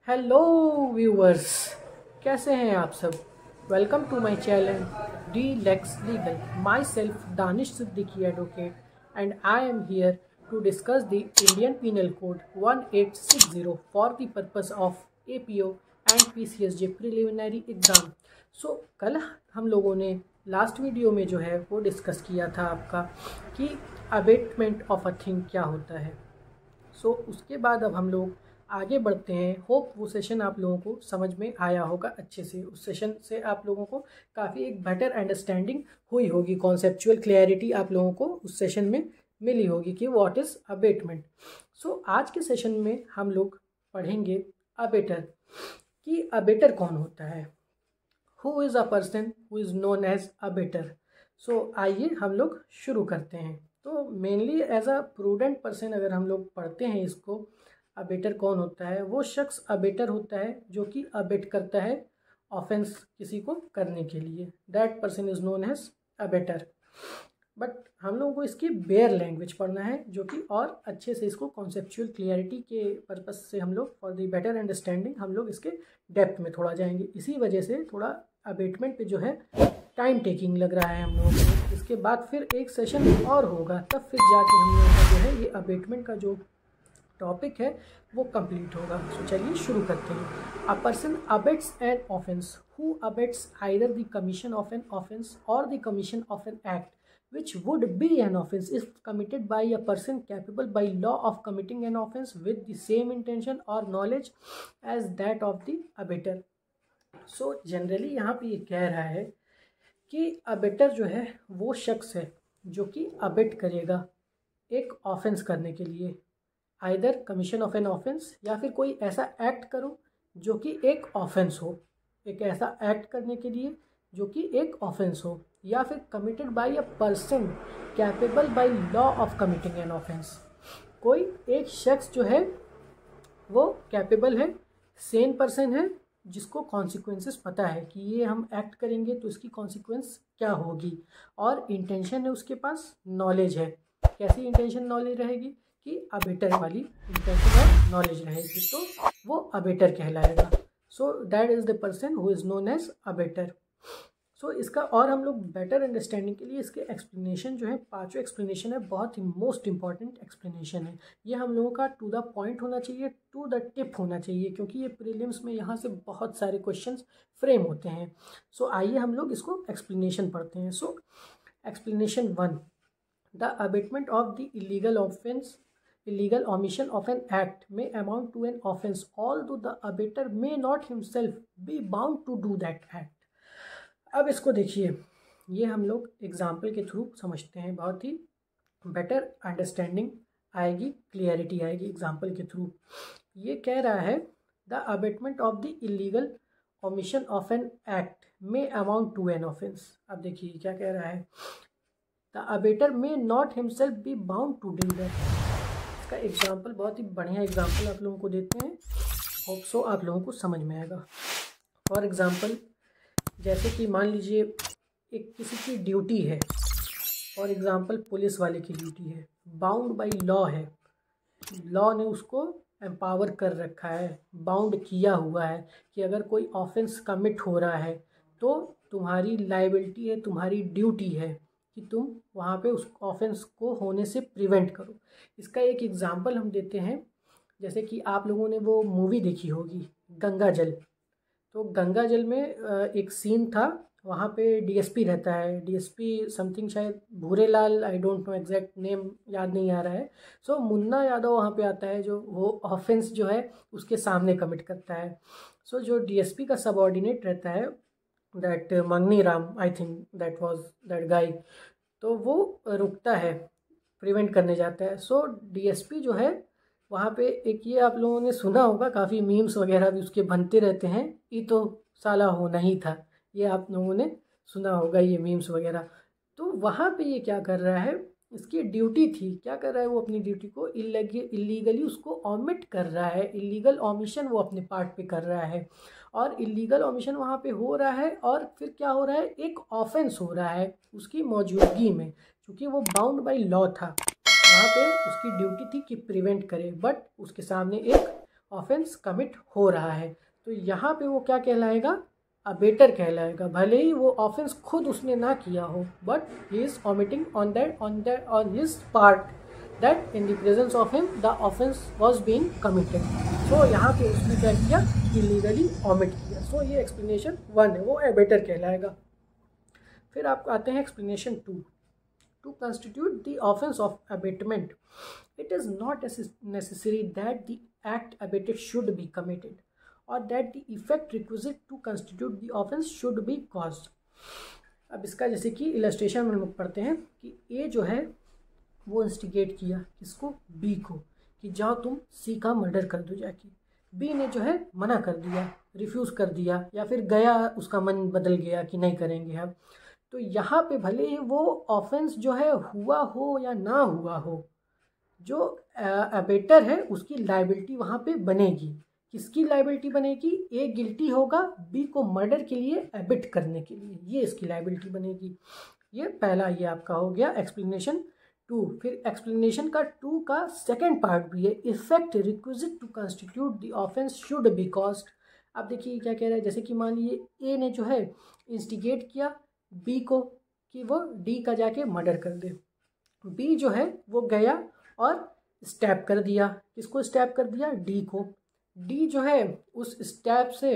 Hello viewers, कैसे हैं आप सब। Welcome to my channel D Lex Legal. Myself Danish Siddiqui advocate and I am here to discuss the Indian penal code 1860 for the purpose of APO एंड PCSJ preliminary exam. So कल हम लोगों ने last video में जो है वो discuss किया था आपका कि अबेटमेंट ऑफ अ थिंग क्या होता है। सो उसके बाद अब हम लोग आगे बढ़ते हैं। होप वो सेशन आप लोगों को समझ में आया होगा अच्छे से। उस सेशन से आप लोगों को काफ़ी एक बेटर अंडरस्टैंडिंग हुई होगी, कॉन्सेप्चुअल क्लैरिटी आप लोगों को उस सेशन में मिली होगी कि व्हाट इज़ अबेटमेंट। सो आज के सेशन में हम लोग पढ़ेंगे अबेटर कि अबेटर कौन होता है। Who is a person who is known as abettor. So आइए हम लोग शुरू करते हैं। तो mainly as a prudent person अगर हम लोग पढ़ते हैं इसको, अबेटर कौन होता है। वो शख्स अबेटर होता है जो कि अबेट करता है ऑफेंस किसी को करने के लिए। That person is known as abettor. But हम लोगों को इसकी बेयर लैंग्वेज पढ़ना है जो कि और अच्छे से इसको कॉन्सेप्चुअल क्लियरिटी के पर्पस से हम लोग फॉर द बेटर अंडरस्टैंडिंग हम लोग इसके डेप्थ में थोड़ा जाएंगे। इसी वजह से थोड़ा अबेटमेंट पे जो है टाइम टेकिंग लग रहा है हम लोगों को। इसके बाद फिर एक सेशन और होगा, तब फिर जाके हम लोगों का जो है ये अबेटमेंट का जो टॉपिक है वो कंप्लीट होगा। तो चलिए शुरू करते हैं। A person abets an offence who abets either the commission of an offence और the commission of an act which would be an offense if committed by a person capable by law of committing an offense with the same intention or knowledge as that of the abetter। So generally यहाँ पे ये कह रहा है कि abettor जो है वो शख्स है जो कि अबेट करेगा एक ऑफेंस करने के लिए, either commission of an offence या फिर कोई ऐसा एक्ट करो जो कि एक ऑफेंस हो, एक ऐसा एक्ट करने के लिए जो कि एक ऑफेंस हो, या फिर committed by a person capable by law of committing an offence. कोई एक शख्स जो है वो कैपेबल है, सेम पर्सन है जिसको कॉन्सिक्वेंसेस पता है कि ये हम एक्ट करेंगे तो इसकी कॉन्सिक्वेंस क्या होगी, और इंटेंशन है उसके पास, नॉलेज है। कैसी इंटेंशन नॉलेज रहेगी कि अबेटर वाली इंटेंशन और नॉलेज रहेगी, तो वो अबेटर कहलाएगा। So that is the person who is known as abettor. So इसका और हम लोग बेटर अंडरस्टैंडिंग के लिए इसके एक्सप्लेनेशन जो है, पांचों एक्सप्लेनेशन है, बहुत ही मोस्ट इंपॉर्टेंट एक्सप्लेनेशन है। ये हम लोगों का टू द पॉइंट होना चाहिए, टू द टिप होना चाहिए, क्योंकि ये प्रीलिम्स में यहाँ से बहुत सारे क्वेश्चंस फ्रेम होते हैं। सो आइए हम लोग इसको एक्सप्लेनेशन पढ़ते हैं। So explanation 1, the abetment of the illegal offence illegal omission of an act may amount to an offense although the abetter may not himself be bound to do that act। अब इसको देखिए, ये हम लोग example के through समझते हैं, बहुत ही बेटर अंडरस्टैंडिंग आएगी, क्लियरिटी आएगी एग्जाम्पल के थ्रू। ये कह रहा है the abetment of the illegal omission of an act में अमाउंट टू एन ऑफेंस। अब देखिए क्या कह रहा है, the abettor may not himself be bound to do that. इसका एग्जाम्पल बहुत ही बढ़िया एग्जाम्पल आप लोगों को देते हैं, होप सो आप लोगों को समझ में आएगा। फॉर एग्जाम्पल, जैसे कि मान लीजिए एक किसी की ड्यूटी है, फॉर एग्जांपल पुलिस वाले की ड्यूटी है, बाउंड बाय लॉ है, लॉ ने उसको एम्पावर कर रखा है, बाउंड किया हुआ है कि अगर कोई ऑफेंस कमिट हो रहा है तो तुम्हारी लायबिलिटी है, तुम्हारी ड्यूटी है कि तुम वहाँ पे उस ऑफेंस को होने से प्रिवेंट करो। इसका एक एग्जांपल हम देते हैं, जैसे कि आप लोगों ने वो मूवी देखी होगी गंगा जल। तो गंगा जल में एक सीन था, वहाँ पे डीएसपी रहता है, डीएसपी समथिंग, शायद Bhurelal, I don't know exact name याद नहीं आ रहा है। सो मुन्ना यादव वहाँ पे आता है जो वो ऑफेंस जो है उसके सामने कमिट करता है। सो जो डीएसपी का सबऑर्डिनेट रहता है, दैट मंगनी Ram, I think that was that guy, तो वो रुकता है, प्रिवेंट करने जाता है। सो डीएसपी जो है वहाँ पे एक, ये आप लोगों ने सुना होगा, काफ़ी मीम्स वगैरह भी उसके बनते रहते हैं, ये तो साला होना ही था, ये आप लोगों ने सुना होगा ये मीम्स वगैरह। तो वहाँ पे ये क्या कर रहा है, इसकी ड्यूटी थी, क्या कर रहा है वो अपनी ड्यूटी को इलीगली उसको ऑमिट कर रहा है, इलीगल ऑमिशन वो अपने पार्ट पे कर रहा है, और इलीगल ऑमिशन वहाँ पे हो रहा है, और फिर क्या हो रहा है, एक ऑफेंस हो रहा है उसकी मौजूदगी में, क्योंकि वो बाउंड बाय लॉ था, वहाँ पे उसकी ड्यूटी थी कि प्रिवेंट करे, बट उसके सामने एक ऑफेंस कमिट हो रहा है। तो यहाँ पे वो क्या कहलाएगा, अबेटर कहलाएगा, भले ही वो ऑफेंस खुद उसने ना किया हो, but he is omitting on his part that in the presence of him the offence was being committed. So यहाँ पे उसने क्या किया, इलीगली ऑमिट किया। सो ये एक्सप्लेनेशन 1 है, वो अबेटर कहलाएगा। फिर आप आते हैं explanation 2। To constitute the offense of abatement, it is not necessary that the act abated should be committed or that the effect requisite to constitute the offense should be caused। अब इसका जैसे कि illustration में हम लोग पढ़ते हैं कि ए जो है वो इंस्टिगेट किया किसको, बी को, कि जाओ तुम सी का मर्डर कर दो जाके। बी ने जो है मना कर दिया, रिफ्यूज़ कर दिया, या फिर गया, उसका मन बदल गया कि नहीं करेंगे हम। तो यहाँ पे भले ही वो ऑफेंस जो है हुआ हो या ना हुआ हो, जो अबेटर है उसकी लाइबिलिटी वहाँ पे बनेगी। किसकी लाइबिलिटी बनेगी, ए गिल्टी होगा बी को मर्डर के लिए एबिट करने के लिए, ये इसकी लाइबिलिटी बनेगी। ये पहला, ये आपका हो गया एक्सप्लेनेशन 2। फिर एक्सप्लेनेशन का 2 का सेकेंड पार्ट भी है, effect requisite to constitute the offence should be caused. अब देखिए क्या कह रहा है, जैसे कि मान लीजिए ए ने जो है इंस्टिगेट किया बी को कि वो डी का जाके मर्डर कर दे। बी जो है वो गया और स्टैब कर दिया, किसको स्टैब कर दिया, डी को। डी जो है उस स्टैब से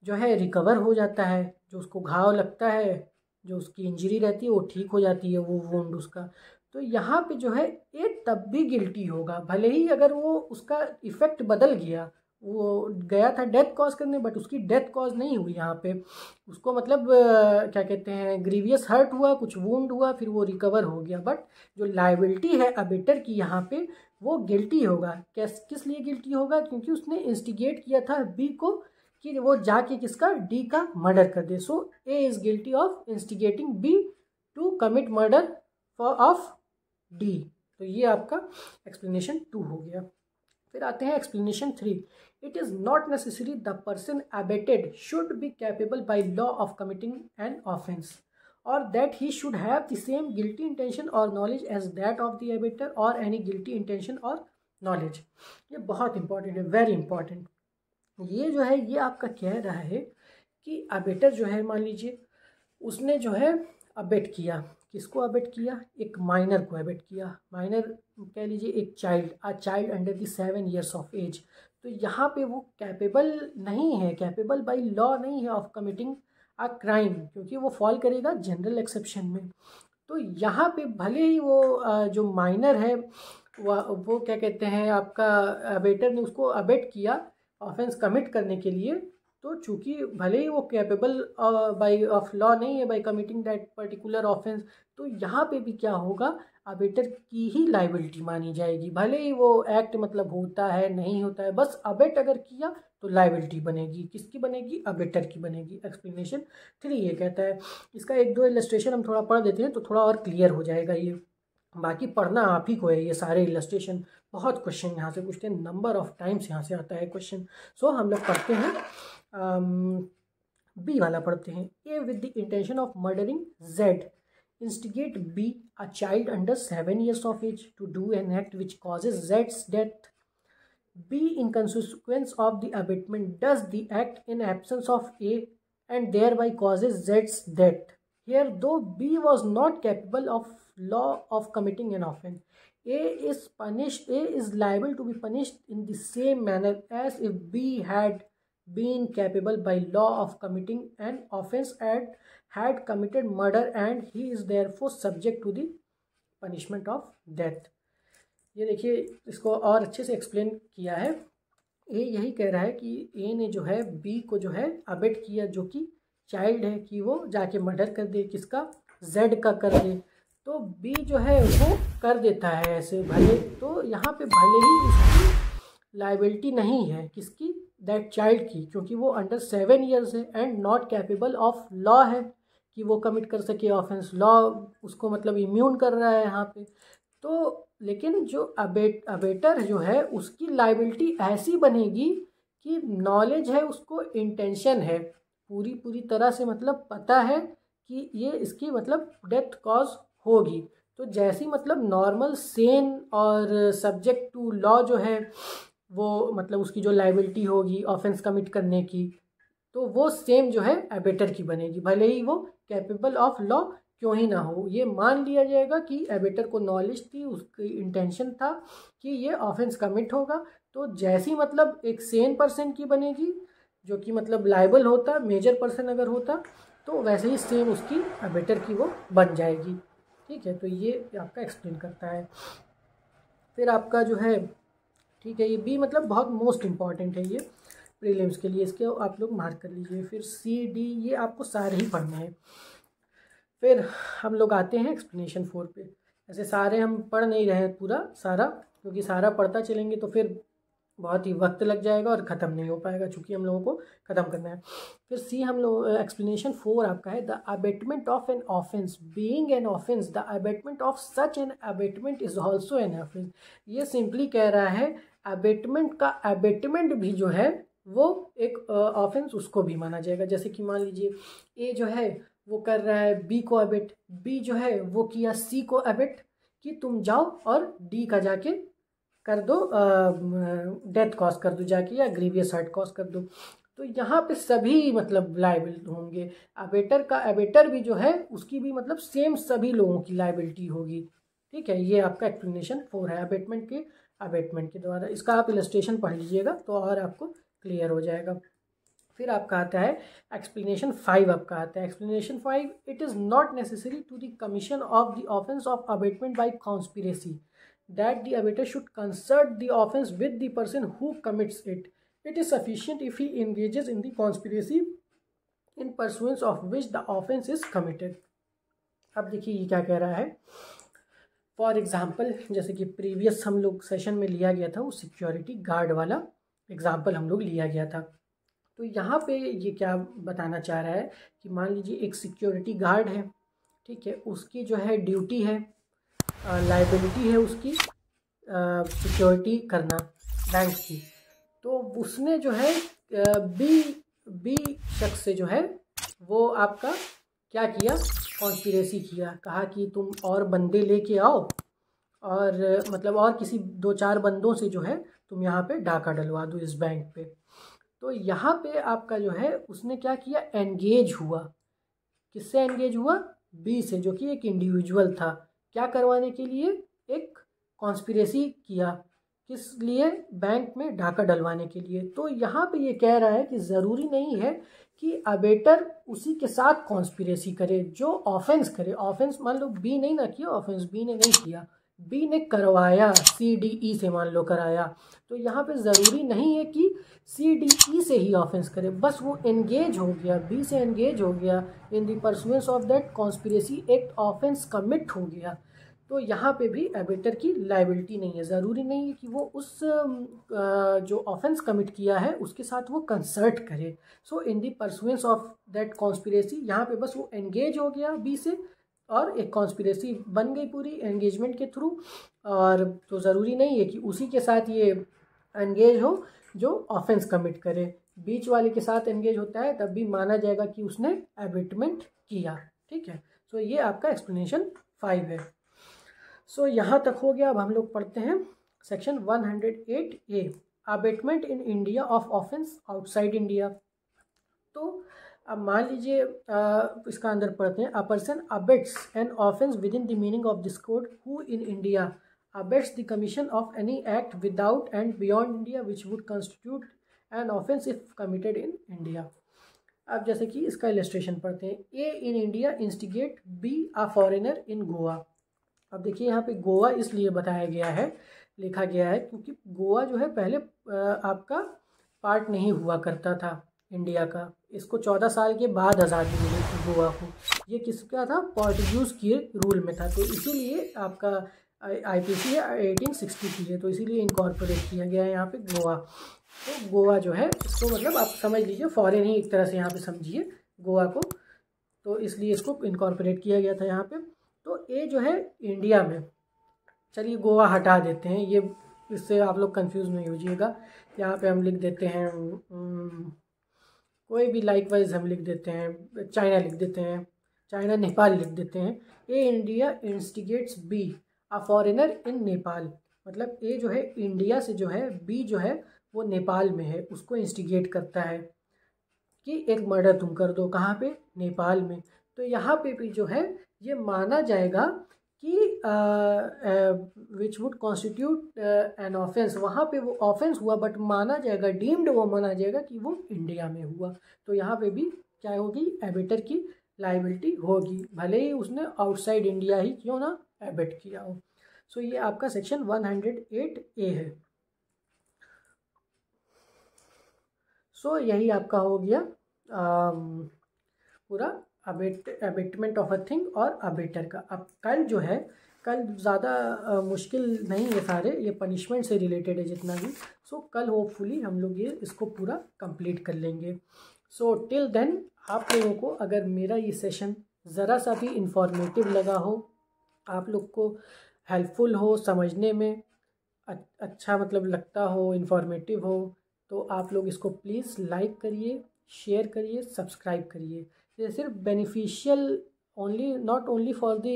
जो है रिकवर हो जाता है, जो उसको घाव लगता है, जो उसकी इंजरी रहती है वो ठीक हो जाती है, वो वुंड उसका। तो यहाँ पे जो है ए तब भी गिल्टी होगा, भले ही अगर वो उसका इफ़ेक्ट बदल गया, वो गया था डेथ कॉज करने बट उसकी डेथ कॉज नहीं हुई यहाँ पे, उसको मतलब क्या कहते हैं, ग्रीवियस हर्ट हुआ, कुछ वुंड हुआ, फिर वो रिकवर हो गया। बट जो लाइबिलिटी है अबेटर की यहाँ पे, वो गिल्टी होगा। किस लिए गिल्टी होगा, क्योंकि उसने इंस्टिगेट किया था बी को कि वो जाके किसका, डी का मर्डर कर दे। So A is guilty of instigating B to commit murder of D. तो ये आपका एक्सप्लेनेशन 2 हो गया। फिर आते हैं explanation 3। It is not necessary the person abetted should be capable by law of committing an offence और that he should have the same guilty intention और knowledge as that of the abettor और any guilty intention और knowledge. ये बहुत important है, very important. ये जो है ये आपका कह रहा है कि अबेटर जो है, मान लीजिए उसने जो है अबेट किया, किसको अबेट किया, एक माइनर को अबेट किया। माइनर कह लीजिए एक child, a child under the 7 years of age. तो यहाँ पे वो कैपेबल नहीं है, कैपेबल बाय लॉ नहीं है ऑफ कमिटिंग अ क्राइम, क्योंकि वो फॉल करेगा जनरल एक्सेप्शन में। तो यहाँ पे भले ही वो जो माइनर है वो क्या कहते हैं, आपका अबेटर ने उसको अबेट किया ऑफेंस कमिट करने के लिए, तो चूंकि भले ही वो कैपेबल बाय ऑफ लॉ नहीं है by committing that particular offence, तो यहाँ पे भी क्या होगा, अबेटर की ही लाइबिलिटी मानी जाएगी। भले ही वो एक्ट मतलब होता है नहीं होता है, बस अबेट अगर किया तो लाइबिलिटी बनेगी, किसकी बनेगी, अबेटर की बनेगी। एक्सप्लेनेशन 3 ये कहता है। इसका 1-2 इलस्ट्रेशन हम थोड़ा पढ़ देते हैं तो थोड़ा और क्लियर हो जाएगा ये। बाकी पढ़ना आप ही को है ये सारे इलस्ट्रेशन। बहुत क्वेश्चन यहाँ से पूछते हैं, नंबर ऑफ टाइम्स यहाँ से आता है क्वेश्चन। सो हम लोग पढ़ते हैं, बी वाला पढ़ते हैं। ए with the intention of murdering Z instigate B, a child under 7 years of age, to do an act which causes Z's death. B, in consequence of the abatement, does the act in absence of A and thereby causes Z's death. Here, though B was not capable of law of committing an offense, A is liable to be punished in the same manner as if B had been capable by law of committing an offense and had committed murder, and he is therefore subject to the punishment of death. ये देखिए इसको और अच्छे से explain किया है। ए यही कह रहा है कि ए ने जो है बी को जो है अबेट किया, जो कि चाइल्ड है, कि वो जाके मर्डर कर दे, किसका, जेड का कर दे। तो बी जो है वो कर देता है ऐसे, भले तो यहाँ पे भले ही उसकी लाइबिलिटी नहीं है, किसकी, दैट चाइल्ड की, क्योंकि वो अंडर 7 years है and not capable of law है कि वो कमिट कर सके ऑफेंस। लॉ उसको मतलब इम्यून कर रहा है यहाँ पे। तो लेकिन जो अबेटर जो है उसकी लाइबिलिटी ऐसी बनेगी कि नॉलेज है उसको, इंटेंशन है पूरी तरह से, मतलब पता है कि ये इसकी मतलब डेथ कॉज होगी। तो जैसी मतलब नॉर्मल सेन और सब्जेक्ट टू लॉ जो है वो मतलब उसकी जो लाइबिलिटी होगी ऑफेंस कमिट करने की, तो वो सेम जो है एबेटर की बनेगी, भले ही वो कैपेबल ऑफ लॉ क्यों ही ना हो। ये मान लिया जाएगा कि एबेटर को नॉलेज थी, उसकी इंटेंशन था कि ये ऑफेंस कमिट होगा, तो जैसी मतलब एक सेन पर्सन की बनेगी जो कि मतलब लाइबल होता, मेजर पर्सन अगर होता, तो वैसे ही सेम उसकी एबेटर की वो बन जाएगी। ठीक है, तो ये आपका एक्सप्लेन करता है। फिर आपका जो है, ठीक है, ये बी मतलब बहुत मोस्ट इम्पॉर्टेंट है ये प्रीलिम्स के लिए, इसके आप लोग मार्क कर लीजिए। फिर सी डी ये आपको सारे ही पढ़ने हैं। फिर हम लोग आते हैं एक्सप्लेनेशन 4 पे। ऐसे सारे हम पढ़ नहीं रहे हैं पूरा सारा, क्योंकि सारा पढ़ता चलेंगे तो फिर बहुत ही वक्त लग जाएगा और ख़त्म नहीं हो पाएगा, चूँकि हम लोगों को ख़त्म करना है। फिर सी हम लोग एक्सप्लेनेशन 4 आपका है, the abetment of an offence being an offence, the abetment of such an abetment is also an offence. ये सिंपली कह रहा है अबेटमेंट का अबेटमेंट भी जो है वो एक ऑफेंस उसको भी माना जाएगा। जैसे कि मान लीजिए ए जो है वो कर रहा है बी को अबेट, बी जो है वो किया सी को अबेट कि तुम जाओ और डी का जाके कर दो, डेथ कॉज कर दो जाके, या ग्रीवियस हर्ट कॉज कर दो। तो यहाँ पे सभी मतलब लाइबिलिटी होंगे। अबेटर का अबेटर भी जो है उसकी भी मतलब सेम सभी लोगों की लाइबिलिटी होगी। ठीक है, ये आपका एक्सप्लेनेशन 4 है अबेटमेंट के द्वारा। इसका आप इलस्ट्रेशन पढ़ लीजिएगा तो और आपको क्लियर हो जाएगा। फिर आपका आता है एक्सप्लेनेशन 5 आपका आता है। Explanation 5, it is not necessary to the commission of the offence of abetment by conspiracy that the abater should consult the offense with the person who commits it. It is sufficient if he engages in the conspiracy in pursuance of which the offense is committed. अब देखिए ये क्या कह रहा है। For example, जैसे कि previous हम लोग सेशन में लिया गया था वो सिक्योरिटी गार्ड वाला एग्जाम्पल हम लोग लिया गया था। तो यहाँ पे ये क्या बताना चाह रहा है कि मान लीजिए एक सिक्योरिटी गार्ड है, ठीक है, उसकी जो है ड्यूटी है, लाइबिलिटी है उसकी सिक्योरिटी करना बैंक की। तो उसने जो है बी शख्स से जो है वो आपका क्या किया, कॉन्स्पिरेसी किया, कहा कि तुम और बंदे लेके आओ और मतलब और किसी 2-4 बंदों से जो है तुम यहाँ पे डाका डलवा दो इस बैंक पे। तो यहाँ पे आपका जो है उसने क्या किया, एंगेज हुआ। किससे एंगेज हुआ, बी से, जो कि एक इंडिविजुअल था। क्या करवाने के लिए, एक कॉन्स्पिरेसी किया, किस लिए, बैंक में डाका डलवाने के लिए। तो यहाँ पे ये कह रहा है कि ज़रूरी नहीं है कि अबेटर उसी के साथ कॉन्स्पिरेसी करे जो ऑफेंस करे। ऑफेंस मान लो बी नहीं ना किया, ऑफेंस बी ने नहीं किया, बी ने करवाया, सी डी ई से मान लो कराया, तो यहाँ पे ज़रूरी नहीं है कि सी डी ई से ही ऑफेंस करे, बस वो एंगेज हो गया, बी से एंगेज हो गया इन the pursuance of that conspiracy act, offence commit हो गया। तो यहाँ पे भी एबेटर की लाइबिलिटी नहीं है। ज़रूरी नहीं है कि वो उस जो ऑफेंस कमिट किया है उसके साथ वो कंसर्ट करे। So in the pursuance of that conspiracy, यहाँ पे बस वो एंगेज हो गया बी से और एक कॉन्स्पिरेसी बन गई पूरी एंगेजमेंट के थ्रू। और तो ज़रूरी नहीं है कि उसी के साथ ये एंगेज हो जो ऑफेंस कमिट करे, बीच वाले के साथ एंगेज होता है तब भी माना जाएगा कि उसने एबेटमेंट किया। ठीक है, सो ये आपका एक्सप्लेनेशन 5 है। सो यहाँ तक हो गया। अब हम लोग पढ़ते हैं section 108A, abetment in India of offence outside India. तो अब मान लीजिए इसका अंदर पढ़ते हैं, a person abets an offence within the meaning of this code who in India abets the commission of any act without and beyond India which would constitute an offence if committed in India. अब जैसे कि इसका illustration पढ़ते हैं, A in India instigate B a foreigner इन गोवा। अब देखिए यहाँ पे गोवा इसलिए बताया गया है, लिखा गया है क्योंकि गोवा जो है पहले आपका पार्ट नहीं हुआ करता था इंडिया का। इसको 14 साल के बाद आज़ादी मिली थी गोवा को। ये किसका था, पोर्टुगीज़ के रूल में था, तो इसीलिए आपका IPC 1860 है, तो इसीलिए इनकॉर्पोरेट किया गया है यहाँ पे गोवा। तो गोवा जो है इसको मतलब आप समझ लीजिए फॉरेन ही एक तरह से यहाँ पे समझिए गोवा को, तो इसलिए इसको इनकॉर्पोरेट किया गया था यहाँ पे। तो ए जो है इंडिया में, चलिए गोवा हटा देते हैं, ये इससे आप लोग कंफ्यूज नहीं होइएगा। यहाँ पे हम लिख देते हैं कोई भी लाइकवाइज हम लिख देते हैं, चाइना लिख देते हैं, चाइना नेपाल लिख देते हैं। A India instigates B a foreigner in Nepal. मतलब ए जो है इंडिया से जो है, बी जो है वो नेपाल में है, उसको इंस्टिगेट करता है कि एक मर्डर तुम कर दो। कहाँ पे? नेपाल में। तो यहाँ पे भी जो है ये माना जाएगा कि which would constitute an offence, वहाँ पे वो ऑफेंस हुआ बट माना जाएगा, डीम्ड वो माना जाएगा कि वो इंडिया में हुआ। तो यहाँ पे भी क्या होगी? एबेटर की लाइबिलिटी होगी, भले ही उसने आउटसाइड इंडिया ही क्यों ना एबेट किया हो। सो ये आपका सेक्शन 108A है। सो यही आपका हो गया पूरा अबेटमेंट ऑफ अ थिंग और अबेटर का। अब कल जो है, कल ज़्यादा मुश्किल नहीं है, सारे ये पनिशमेंट से रिलेटेड है जितना भी। सो कल होपफुली हम लोग ये इसको पूरा कंप्लीट कर लेंगे। सो टिल देन आप लोगों को अगर मेरा ये सेशन ज़रा सा भी इंफॉर्मेटिव लगा हो, आप लोग को हेल्पफुल हो, समझने में अच्छा मतलब लगता हो, इंफॉर्मेटिव हो, तो आप लोग इसको प्लीज़ लाइक करिए, शेयर करिए, सब्सक्राइब करिए। ये सिर्फ beneficial only, not only for the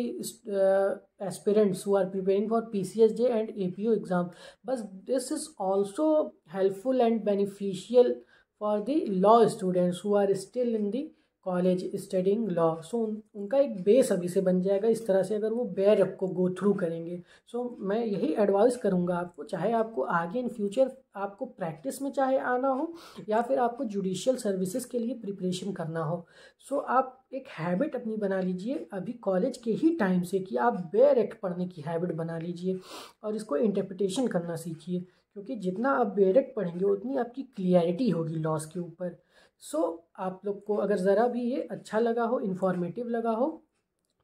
aspirants who are preparing for PCSJ and APO exam, बस this is also helpful and beneficial for the law students who are still in the college studying law. So उनका एक base अभी से बन जाएगा इस तरह से, अगर वो बेयर अप को गो थ्रू करेंगे। सो मैं यही एडवाइस करूँगा आपको, चाहे आपको आगे इन फ्यूचर आपको प्रैक्टिस में चाहे आना हो या फिर आपको जुडिशियल सर्विसेज के लिए प्रिपरेशन करना हो, सो आप एक हैबिट अपनी बना लीजिए अभी कॉलेज के ही टाइम से कि आप बेयर एक्ट पढ़ने की हैबिट बना लीजिए और इसको इंटरप्रिटेशन करना सीखिए, क्योंकि जितना आप बेयर एक्ट पढ़ेंगे उतनी आपकी क्लियरिटी होगी लॉस के ऊपर। सो आप लोग को अगर ज़रा भी ये अच्छा लगा हो, इन्फॉर्मेटिव लगा हो,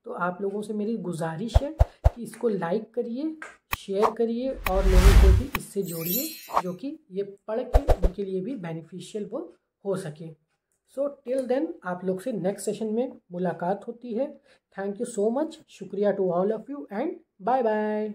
तो आप लोगों से मेरी गुजारिश है कि इसको लाइक करिए, शेयर करिए और लोगों को भी इससे जोड़िए, जो कि ये पढ़ के उनके लिए भी बेनिफिशियल वो हो सके। सो टिल देन आप लोग से नेक्स्ट सेशन में मुलाकात होती है। थैंक यू सो मच, शुक्रिया to all of you and bye bye.